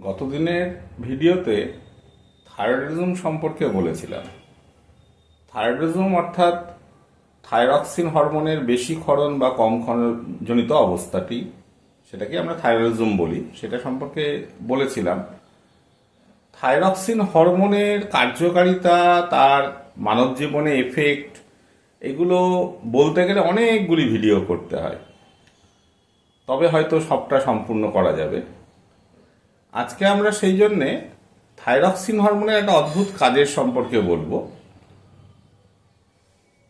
গতদিনের ভিডিওতে থাইরয়েডিজম সম্পর্কে বলেছিলাম। থাইরয়েডিজম অর্থাৎ থাইরক্সিন হরমোনের বেশি ক্ষরণ বা কম ক্ষরণজনিত অবস্থাটি, সেটাকে আমরা থাইরয়েডিজম বলি, সেটা সম্পর্কে বলেছিলাম। থাইরক্সিন হরমোনের কার্যকারিতা, তার মানব জীবনে এফেক্ট, এগুলো বলতে গেলে অনেকগুলি ভিডিও করতে হয়, তবে হয়তো সবটা সম্পূর্ণ করা যাবে। আজকে আমরা সেই জন্যে থাইরক্সিন হরমোনের একটা অদ্ভুত কাজের সম্পর্কে বলবো।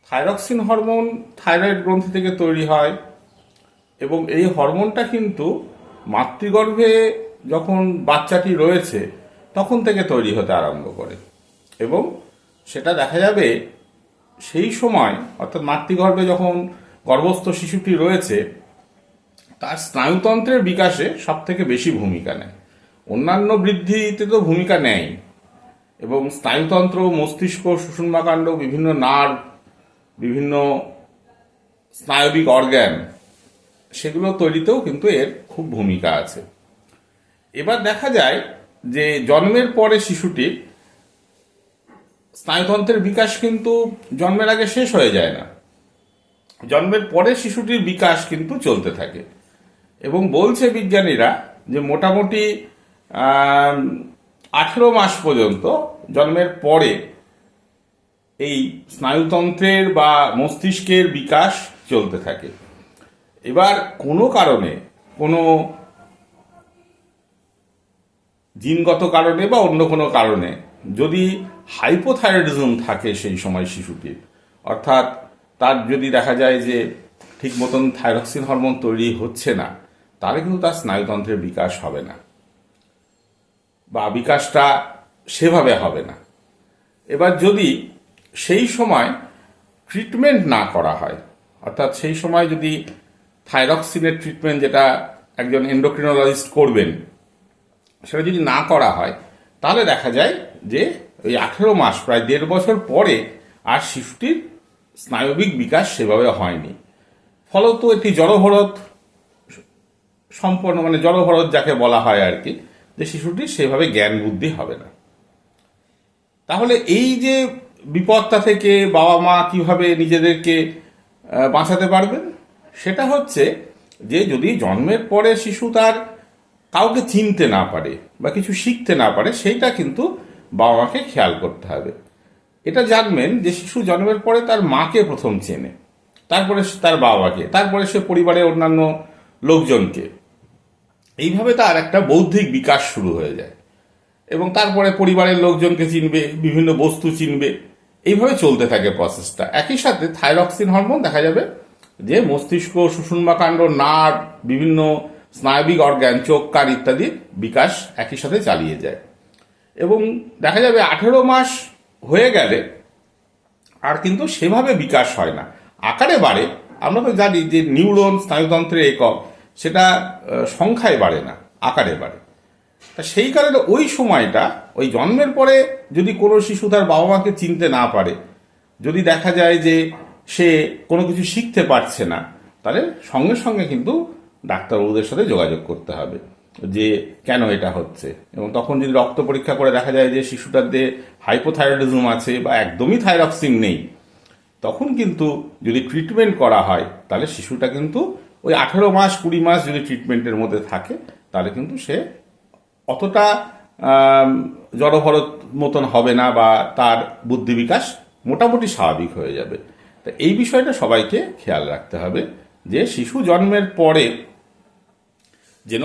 থাইরক্সিন হরমোন থাইরয়েড গ্রন্থি থেকে তৈরি হয় এবং এই হরমোনটা কিন্তু মাতৃগর্ভে যখন বাচ্চাটি রয়েছে তখন থেকে তৈরি হতে আরম্ভ করে এবং সেটা দেখা যাবে সেই সময়, অর্থাৎ মাতৃগর্ভে যখন গর্ভস্থ শিশুটি রয়েছে তার স্নায়ুতন্ত্রের বিকাশে সব থেকে বেশি ভূমিকা নেয়। অন্যান্য বৃদ্ধিতে তো ভূমিকা নেয় এবং স্নায়ুতন্ত্র, মস্তিষ্ক, সুষুম্নাকাণ্ড, বিভিন্ন নার্ভ, বিভিন্ন স্নায়বিক অর্গ্যান, সেগুলো তৈরিতেও কিন্তু এর খুব ভূমিকা আছে। এবার দেখা যায় যে জন্মের পরে শিশুটির স্নায়ুতন্ত্রের বিকাশ কিন্তু জন্মের আগে শেষ হয়ে যায় না, জন্মের পরে শিশুটির বিকাশ কিন্তু চলতে থাকে এবং বলছে বিজ্ঞানীরা যে মোটামুটি 18 মাস পর্যন্ত জন্মের পরে এই স্নায়ুতন্ত্রের বা মস্তিষ্কের বিকাশ চলতে থাকে। এবার কোনো কারণে, কোনো জিনগত কারণে বা অন্য কোনো কারণে যদি হাইপোথাইরয়েডিজম থাকে সেই সময় শিশুটির, অর্থাৎ তার যদি দেখা যায় যে ঠিক মতন থাইরক্সিন হরমোন তৈরি হচ্ছে না, তাহলে কিন্তু তার স্নায়ুতন্ত্রের বিকাশ হবে না বা বিকাশটা সেভাবে হবে না। এবার যদি সেই সময় ট্রিটমেন্ট না করা হয়, অর্থাৎ সেই সময় যদি থাইরক্সিনের ট্রিটমেন্ট, যেটা একজন এন্ডোক্রিনোলজিস্ট করবেন, সেটা যদি না করা হয়, তাহলে দেখা যায় যে ওই 18 মাস, প্রায় 1.5 বছর পরে আর শিশুটির স্নায়বিক বিকাশ সেভাবে হয়নি। ফলত এটি জড়ভরত সম্পন্ন, মানে জড়ভরত যাকে বলা হয় আর কি, যে শিশুটির সেভাবে জ্ঞান বুদ্ধি হবে না। তাহলে এই যে বিপদটা থেকে বাবা মা কিভাবে নিজেদেরকে বাঁচাতে পারবেন, সেটা হচ্ছে যে যদি জন্মের পরে শিশু তার কাউকে চিনতে না পারে বা কিছু শিখতে না পারে, সেইটা কিন্তু বাবা মাকে খেয়াল করতে হবে। এটা জানবেন যে শিশু জন্মের পরে তার মাকে প্রথম চেনে, তারপরে তার বাবাকে, তারপরে সে পরিবারের অন্যান্য লোকজনকে। এইভাবে তার একটা বৌদ্ধিক বিকাশ শুরু হয়ে যায় এবং তারপরে পরিবারের লোকজনকে চিনবে, বিভিন্ন বস্তু চিনবে, এইভাবে চলতে থাকে প্রসেসটা। একই সাথে থাইরক্সিন হরমোন দেখা যাবে যে মস্তিষ্ক, সুষুম্নাকাণ্ড, নার্ভ, বিভিন্ন স্নায়বিক অর্গ্যান, চোখ, কান ইত্যাদির বিকাশ একই সাথে চালিয়ে যায় এবং দেখা যাবে 18 মাস হয়ে গেলে আর কিন্তু সেভাবে বিকাশ হয় না, আকারে বাড়ে। আমরা তো জানি যে নিউরন স্নায়ুতন্ত্রের একক, সেটা সংখ্যায় বাড়ে না, আকারে বাড়ে। তা সেই কারণে ওই সময়টা, ওই জন্মের পরে যদি কোনো শিশু তার বাবা মাকে চিনতে না পারে, যদি দেখা যায় যে সে কোনো কিছু শিখতে পারছে না, তাহলে সঙ্গে সঙ্গে কিন্তু ডাক্তারবাবুদের সাথে যোগাযোগ করতে হবে যে কেন এটা হচ্ছে। এবং তখন যদি রক্ত পরীক্ষা করে দেখা যায় যে শিশুটার দেহে হাইপোথাইরয়েডিজম আছে বা একদমই থাইরক্সিন নেই, তখন কিন্তু যদি ট্রিটমেন্ট করা হয় তাহলে শিশুটা কিন্তু ওই 18 মাস 20 মাস যদি ট্রিটমেন্টের মধ্যে থাকে, তাহলে কিন্তু সে অতটা জড়ভরত মতন হবে না বা তার বুদ্ধি বিকাশ মোটামুটি স্বাভাবিক হয়ে যাবে। তা এই বিষয়টা সবাইকে খেয়াল রাখতে হবে যে শিশু জন্মের পরে যেন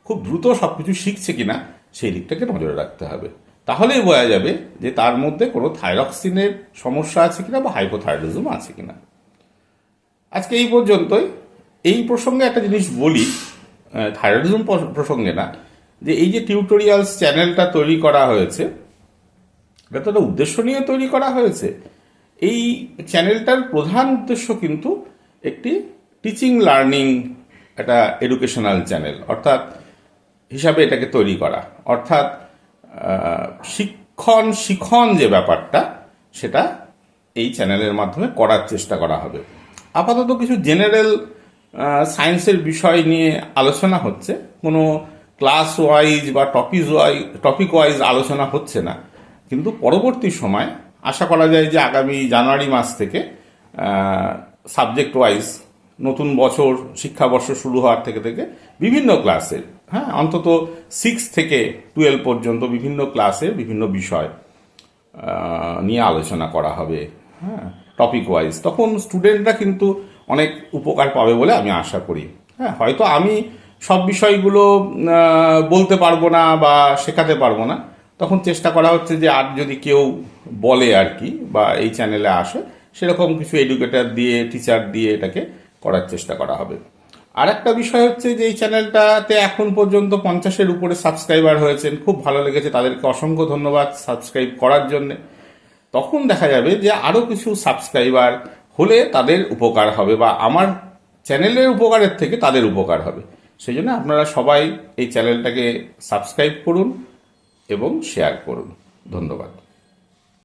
খুব দ্রুত সবকিছু শিখছে কিনা সেই দিকটাকে নজরে রাখতে হবে। তাহলেই বোঝা যাবে যে তার মধ্যে কোনো থাইরক্সিনের সমস্যা আছে কিনা বা হাইপোথাইরয়েডিজম আছে কিনা। আজকে এই পর্যন্তই। এই প্রসঙ্গে একটা জিনিস বলি, থাইরয়েডিজম প্রসঙ্গে না, যে এই যে টিউটোরিয়ালস চ্যানেলটা তৈরি করা হয়েছে, এটা তো একটা উদ্দেশ্য নিয়ে তৈরি করা হয়েছে। এই চ্যানেলটার প্রধান উদ্দেশ্য কিন্তু একটি টিচিং লার্নিং, একটা এডুকেশনাল চ্যানেল অর্থাৎ হিসাবে এটাকে তৈরি করা, অর্থাৎ শিখন যে ব্যাপারটা, সেটা এই চ্যানেলের মাধ্যমে করার চেষ্টা করা হবে। আপাতত কিছু জেনারেল সায়েন্সের বিষয় নিয়ে আলোচনা হচ্ছে, কোনো ক্লাস ওয়াইজ বা টপিক ওয়াইজ আলোচনা হচ্ছে না, কিন্তু পরবর্তী সময় আশা করা যায় যে আগামী জানুয়ারি মাস থেকে সাবজেক্ট ওয়াইজ নতুন বছর শিক্ষাবর্ষ শুরু হওয়ার থেকে বিভিন্ন ক্লাসের, হ্যাঁ, অন্তত 6 থেকে 12 পর্যন্ত বিভিন্ন ক্লাসের বিভিন্ন বিষয় নিয়ে আলোচনা করা হবে, হ্যাঁ, টপিক ওয়াইজ। তখন স্টুডেন্টরা কিন্তু অনেক উপকার পাবে বলে আমি আশা করি। হ্যাঁ, হয়তো আমি সব বিষয়গুলো বলতে পারবো না বা শেখাতে পারবো না, তখন চেষ্টা করা হচ্ছে যে আর যদি কেউ বলে আর কি, বা এই চ্যানেলে আসে, সেরকম কিছু এডুকেটর দিয়ে, টিচার দিয়ে এটাকে করার চেষ্টা করা হবে। আর একটা বিষয় হচ্ছে যে এই চ্যানেলটাতে এখন পর্যন্ত 50-এর উপরে সাবস্ক্রাইবার হয়েছেন, খুব ভালো লেগেছে, তাদেরকে অসংখ্য ধন্যবাদ সাবস্ক্রাইব করার জন্য। তখন দেখা যাবে যে আরও কিছু সাবস্ক্রাইবার হলে তাদের উপকার হবে, বা আমার চ্যানেলের উপকারের থেকে তাদের উপকার হবে। সেই জন্য আপনারা সবাই এই চ্যানেলটাকে সাবস্ক্রাইব করুন এবং শেয়ার করুন। ধন্যবাদ।